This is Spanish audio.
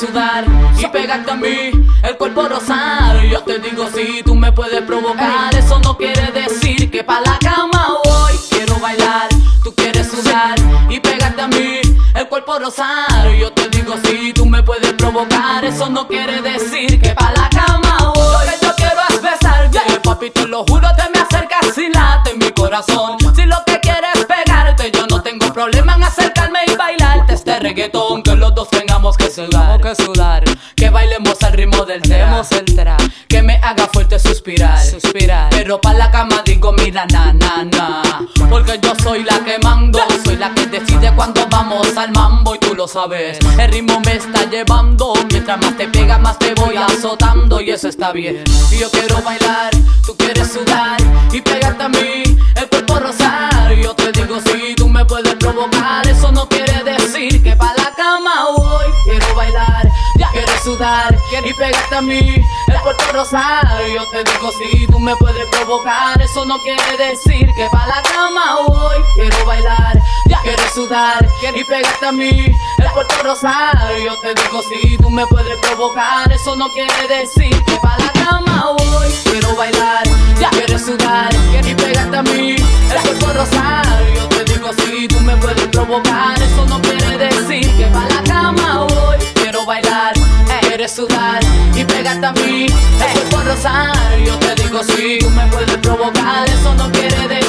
sudar y pegarte a mí, el cuerpo rosar. Yo te digo si tú me puedes provocar. Eso no quiere decir que pa' la cama voy. Quiero bailar, tú quieres sudar y pegarte a mí, el cuerpo rosar. Yo te digo si tú me puedes provocar. Eso no quiere decir que pa' la cama voy. Lo que yo quiero es besarte, papi, te lo juro, te me acercas y late mi corazón. Si lo que quieres es pegarte, yo no tengo problema en acercarme y bailarte este reggaetón. Que los dos tengamos que sudar, que bailemos al ritmo del tema, que me haga fuerte suspirar. Pero pa' la cama digo mira na na na, porque yo soy la que mando, soy la que decide cuando vamos al mambo y tú lo sabes. El ritmo me está llevando, mientras más te pega más te voy azotando y eso está bien. Y yo quiero bailar, tú quieres sudar y pegarte a mí, el cuerpo rosar. Yo te digo si tú me puedes provocar. Eso no quiere decir que pa' la cama voy. Quiero bailar, quieres sudar y pegarte a mí, el cuerpo rosar. Yo te digo si tú me puedes provocar. Eso no quiere decir que pa' la cama voy. Quiero bailar, quieres sudar y pegarte a mí, el cuerpo rosar. Yo te digo si tú me puedes provocar. Eso no quiere decir que pa' la cama voy. Quiero bailar, quieres sudar y pegarte a mí, el cuerpo rosar. Yo te digo si tú me puedes provocar. Eso no quiere decir que pa' la cama voy. Quiero bailar, quieres sudar y pegarte a mí, el cuerpo rosar. Yo te digo si tú me puedes provocar. Eso no quiere decir